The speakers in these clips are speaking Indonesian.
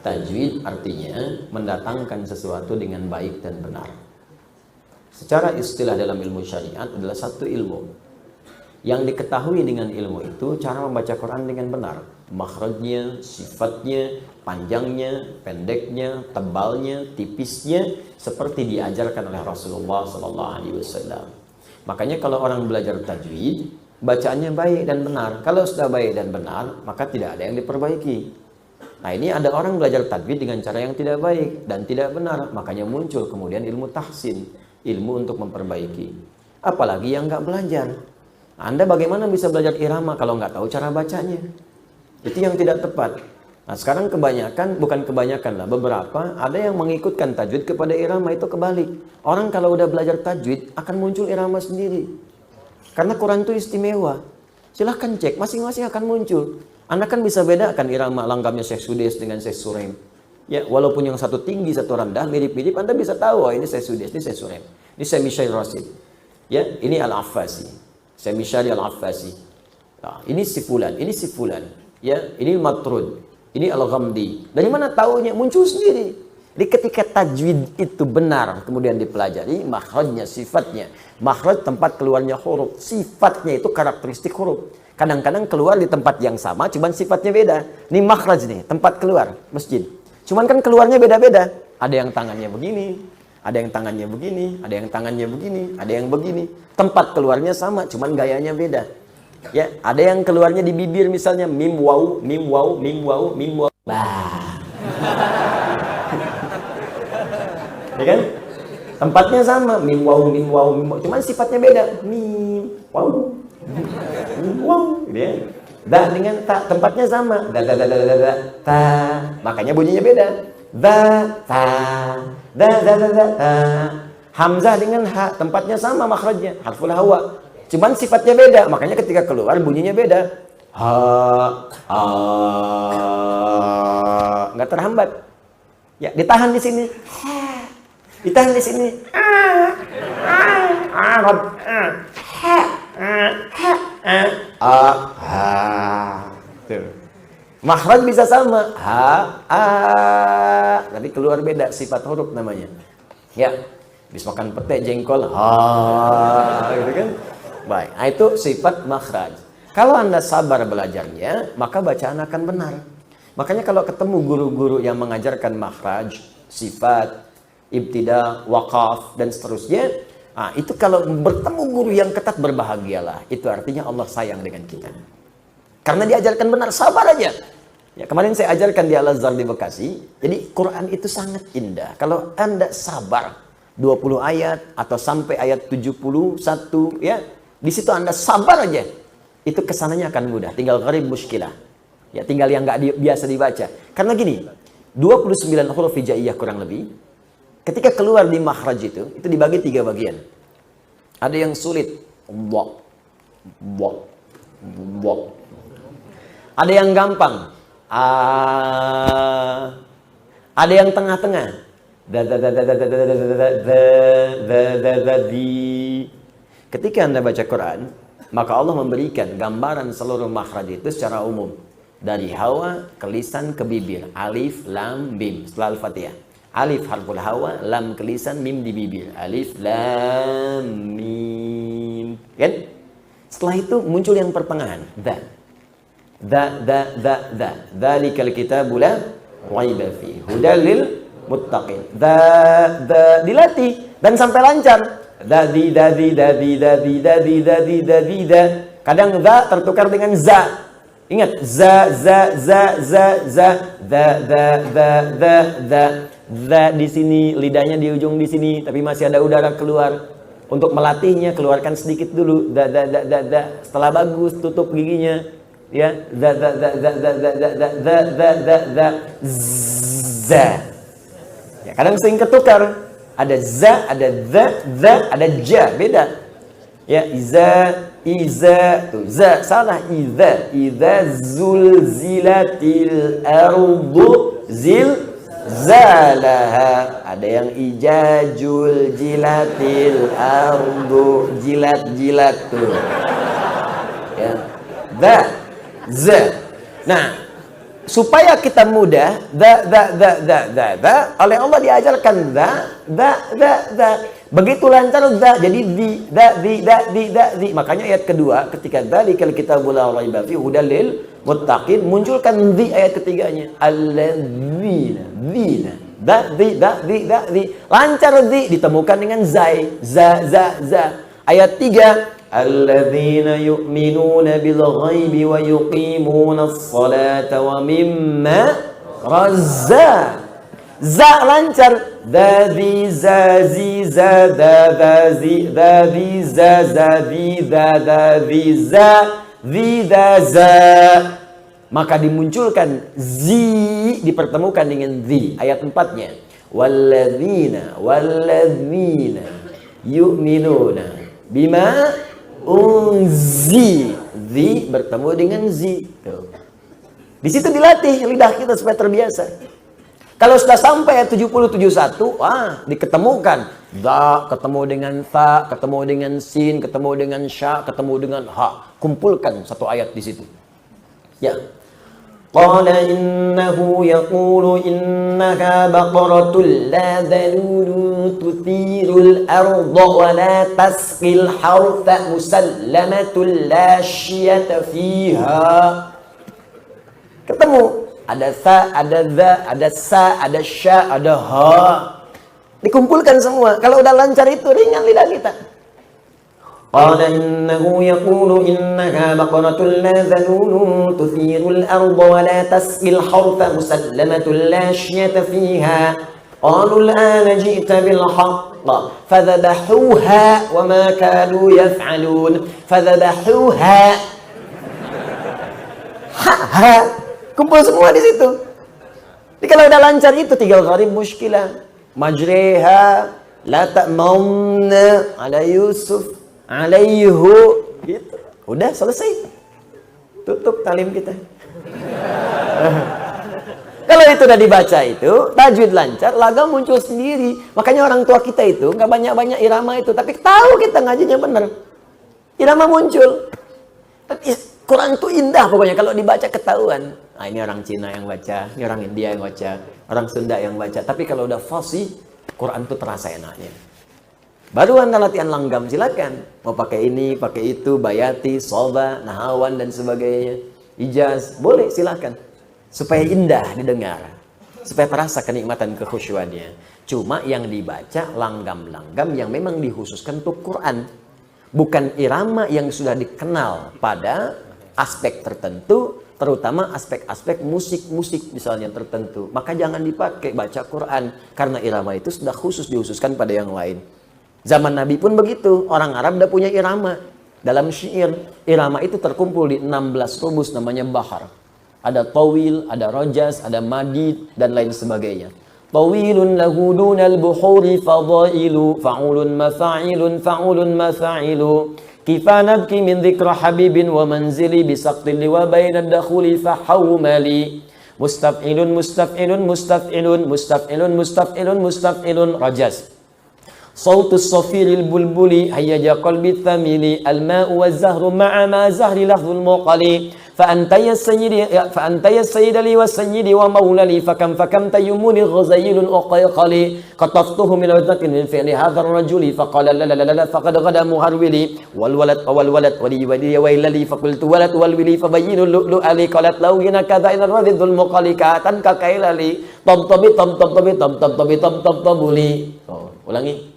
Tajwid artinya mendatangkan sesuatu dengan baik dan benar. Secara istilah dalam ilmu syariat adalah satu ilmu yang diketahui dengan ilmu itu cara membaca Quran dengan benar. Makhrajnya, sifatnya, panjangnya, pendeknya, tebalnya, tipisnya seperti diajarkan oleh Rasulullah SAW. Makanya kalau orang belajar tajwid, bacaannya baik dan benar. Kalau sudah baik dan benar, maka tidak ada yang diperbaiki. Nah, ini ada orang belajar tajwid dengan cara yang tidak baik dan tidak benar, makanya muncul kemudian ilmu tahsin, ilmu untuk memperbaiki. Apalagi yang nggak belajar. Anda bagaimana bisa belajar irama kalau nggak tahu cara bacanya? Itu yang tidak tepat. Nah, sekarang kebanyakan, bukan kebanyakan lah, beberapa ada yang mengikutkan tajwid kepada irama, itu kebalik. Orang kalau udah belajar tajwid akan muncul irama sendiri. Karena Quran itu istimewa. Silahkan cek, masing-masing akan muncul. Anda kan bisa bedakan irama lengkapnya Syekh Sudes dengan Syekh Suraim. Ya, walaupun yang satu tinggi, satu rendah, mirip-mirip, Anda bisa tahu, oh, ini Syekh Sudes, ini Syekh Suraim. Ini Syekh Mishail Rasid. Ya, ini Al-Affasi. Syekh Mishail Al-Affasi. Nah, ini si fulan, ini si fulan. Ya, ini Matrud, ini Al-Ghamdi. Dari mana tahunya? Muncul sendiri. Jadi ketika tajwid itu benar, kemudian dipelajari, makhrajnya, sifatnya. Makhraj tempat keluarnya huruf, sifatnya itu karakteristik huruf. Kadang-kadang keluar di tempat yang sama, cuman sifatnya beda. Ini makhraj nih, tempat keluar masjid. Cuman kan keluarnya beda-beda. Ada yang tangannya begini, ada yang tangannya begini, ada yang tangannya begini, ada yang begini. Tempat keluarnya sama, cuman gayanya beda. Ya, ada yang keluarnya di bibir misalnya mim waw, mim waw, mim waw, mim waw. Bah. Ya kan? Tempatnya sama, mim waw, mim waw, mim waw. Cuman sifatnya beda. Mim waw. Wow, gitu ya. Da dengan ta, tempatnya sama. Da ta. Makanya bunyinya beda. Da ta. Da ta. Hamzah dengan ha, tempatnya sama makhrajnya, harful hawa. Cuman sifatnya beda, makanya ketika keluar bunyinya beda. Ha, nggak terhambat. Ya, ditahan di sini. Ditahan di sini. Makhraj bisa sama, tapi keluar beda, sifat huruf namanya. Ya, habis makan pete jengkol, gitu kan? Baik, nah itu sifat makhraj. Kalau Anda sabar belajarnya, maka bacaan akan benar. Makanya kalau ketemu guru-guru yang mengajarkan makhraj, sifat, ibtida, waqaf, dan seterusnya, nah, itu kalau bertemu guru yang ketat, berbahagialah. Itu artinya Allah sayang dengan kita. Karena diajarkan benar, sabar aja. Ya, kemarin saya ajarkan di Al-Azhar di Bekasi. Jadi Quran itu sangat indah. Kalau Anda sabar 20 ayat atau sampai ayat 71, ya, di situ Anda sabar aja. Itu kesananya akan mudah. Tinggal gharib muskilah. Ya, tinggal yang nggak biasa dibaca. Karena gini, 29 huruf hijaiyah kurang lebih. Ketika keluar di makhraj itu dibagi 3 bagian. Ada yang sulit, bok, bok, bok. Ada yang gampang, ada yang tengah-tengah, Ketika Anda baca Quran, maka Allah memberikan gambaran seluruh makhraj itu secara umum. Dari hawa ke lisan ke bibir, alif, lam, mim, setelah Al-Fatihah. Alif harful hawa, lam ke lisan, mim di bibir. Alif, lam, mim. Kan? Setelah itu muncul yang pertengahan. Da. Dzalikal kitabu la raiba fihi hudal lil muttaqin. Dilatih dan sampai lancar. Dadi. Kadang da tertukar dengan za. Ingat, za. Da di sini, lidahnya di ujung di sini, tapi masih ada udara keluar. Untuk melatihnya, keluarkan sedikit dulu. Da. Setelah bagus, tutup giginya. Ya, za. Ya, kadang sering ketukar. Ada za, ada za, ada ja, beda. Ya, iza, tuh, za, salah, iza zulzilatil ardu zilzalaha. Ada yang ijajul jilatil ardu, jilat tuh. Ya, za. Nah, supaya kita mudah, oleh Allah diajarkan begitu lancar jadi di. Makanya ayat kedua ketika dzalikal kitabul la raiba fihi hudal lil muttaqin, munculkan di ayat ketiganya, alladzina lancar ditemukan dengan zai ayat 3 alladzina yu'minuna bil ghaibi wa yuqimunas salata wa mimma za lancar dadi zazi zadadazi dadi zazadi dadadi za maka dimunculkan zi dipertemukan dengan zi ayat 4-nya walladzina yu'minuna bima unzi zi bertemu dengan zi. Di situ dilatih lidah kita supaya terbiasa. Kalau sudah sampai 70-71, diketemukan za ketemu dengan ta, ketemu dengan sin, ketemu dengan sya, ketemu dengan ha. Kumpulkan satu ayat di situ. Ya. Qala innahu yaqulu innaha baqaratul la dhalulu tuthirul arda wa la tasqil hartha musallamatul la syiyata fiha. Ketemu ada sa, ada za, ada sa, ada sya, ada ha. Dikumpulkan semua. Kalau udah lancar itu ringan lidah kita. Qala innahu yaqulu innaha baqaratun la dhalulu tuthirul arda wa la tasqil hartha musallamatul la syiyata fiha. Qalu al-ana ji'ta bil haqq fadhabahuha wa ma kanu yaf'alun. Fadhabahuha. Ha. Kumpul semua di situ. Jadi kalau udah lancar itu tinggal gharib muskilah. Majriha la ta'mamna ala Yusuf alaihu gitu. Udah selesai. Tutup talim kita. Kalau itu udah dibaca itu, tajwid lancar, lagam muncul sendiri. Makanya orang tua kita itu nggak banyak-banyak irama itu, tapi tahu kita ngajinya bener. Irama muncul. Tapi Quran itu indah pokoknya kalau dibaca ketahuan. Nah, ini orang Cina yang baca, ini orang India yang baca, orang Sunda yang baca. Tapi kalau udah fasih, Quran itu terasa enaknya. Baru Anda latihan langgam, silakan. Mau pakai ini, pakai itu, bayati, soba, nahawan, dan sebagainya. Ijaz, boleh silakan. Supaya indah didengar. Supaya terasa kenikmatan kekhusyuannya. Cuma yang dibaca langgam-langgam yang memang dikhususkan untuk Quran. Bukan irama yang sudah dikenal pada aspek tertentu, terutama aspek-aspek musik-musik misalnya tertentu. Maka jangan dipakai baca Quran. Karena irama itu sudah dikhususkan pada yang lain. Zaman Nabi pun begitu. Orang Arab udah punya irama. Dalam syair, irama itu terkumpul di 16 rumus namanya bahar. Ada tawil, ada rojas, ada madid, dan lain sebagainya. Tawilun lahu dunal buhuri fadailu, fa'ulun mafa'ilun, fa'ulun mafa'ilu. Kifa nabki min dhikra habibin wa manzili, bisaqtin liwa bainad dakhuli fahawmali. Mustaf'ilun, mustaf'ilun, mustaf'ilun, mustaf'ilun, mustaf'ilun, mustaf'ilun, rojas. Sautus safiril bulbuli hayyaja qalbi thamili al-ma'u waz-zahru ma'a ma zahri lafzul muqali fa anta ya sayyid li wa sayyidi wa maulali fakam tayyumuni ghazayilun uqayqali qataftuhu min wajhatin min fi'li hadha ar-rajuli faqala la la la faqad ghada muharwili wal walad wali wailali faqultu walad wal wili fabayyinu lu ali qalat law yana kadha ila radhul muqali katan ka kailali tamtabi tamtabuli. Ulangi.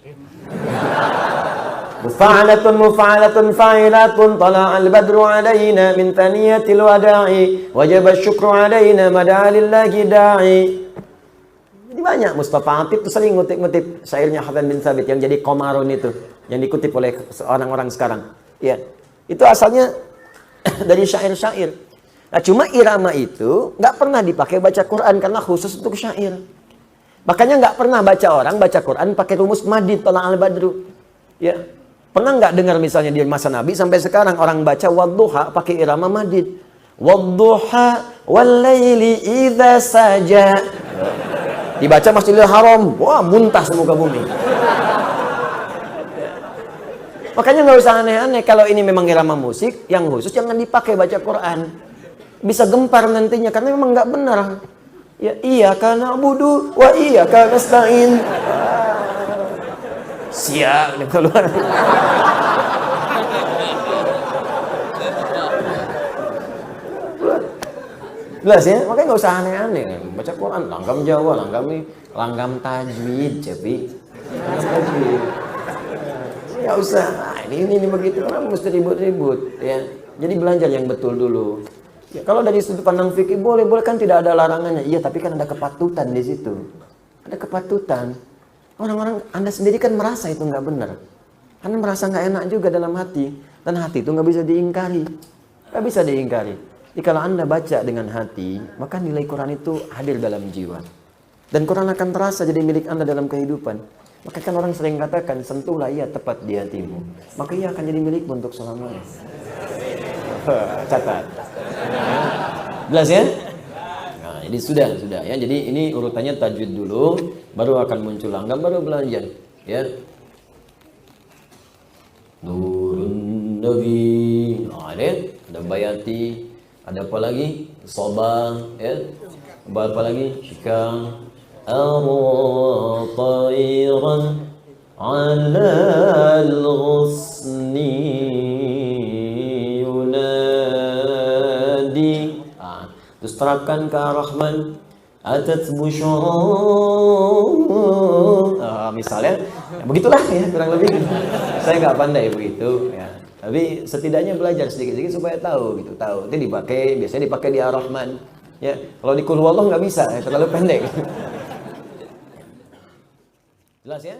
Mufa'alatun fa'ilatun tala'al badru alaina min thaniyatil wada'i wajaba syukru alaina madalillahi da'i. Jadi banyak. Mustafa Atib itu sering ngutip syairnya Hasan bin Thabit yang jadi Qomarun itu, yang dikutip oleh orang-orang sekarang. Ya, itu asalnya dari syair-syair. Nah, cuma irama itu nggak pernah dipakai baca Quran karena khusus untuk syair. Makanya nggak pernah baca orang baca Quran pakai rumus madid tala'al badru. Ya, pernah nggak dengar misalnya di masa Nabi sampai sekarang orang baca wadduha pakai irama madid. Wadduha wal-laili idza saja. Dibaca Masjidil Haram, wah muntah semuka bumi. Makanya nggak usah aneh-aneh. Kalau ini memang irama musik yang khusus jangan dipakai baca Quran. bisa gempar nantinya karena memang nggak benar. Ya iya karena budu wa iya karena nasta'in. Siap dia keluar. Jelas ya, makanya nggak usah aneh-aneh. Baca Quran, langgam Jawa, langgam tajwid, cepi. Langgam tajwid. Nggak usah. Nah, ini begitu orang mesti ribut-ribut, ya. Jadi belajar yang betul dulu. Ya, kalau dari sudut pandang fikih boleh kan tidak ada larangannya. Iya, tapi kan ada kepatutan di situ. Ada kepatutan. Orang-orang Anda sendiri kan merasa itu nggak benar. Anda merasa nggak enak juga dalam hati, dan hati itu nggak bisa diingkari. Nggak bisa diingkari. Jadi kalau Anda baca dengan hati, maka nilai Quran itu hadir dalam jiwa. Dan Quran akan terasa jadi milik Anda dalam kehidupan. Maka kan orang sering katakan, sentuhlah ia tepat di hatimu. Maka ia akan jadi milikmu untuk selamanya. Catat. Jelas ya? Nah, jadi sudah ya. Jadi ini urutannya tajwid dulu, baru akan muncul langgam, baru belajar. Ya. Nurun Nabi. Nah, ada bayati. Ada apa lagi? Soba, ya. Apa lagi? Syikang. Tairan ala al-ghusni yunadi. Terus terapkan ke Ar-Rahman. Atat busyara. Misalnya, ya begitulah ya kurang lebih. Saya nggak pandai begitu ya. Tapi setidaknya belajar sedikit-sedikit supaya tahu gitu, tahu. Itu biasanya dipakai di Ar-Rahman. Ya, kalau di Qul Huwallah nggak bisa, terlalu pendek. Jelas ya?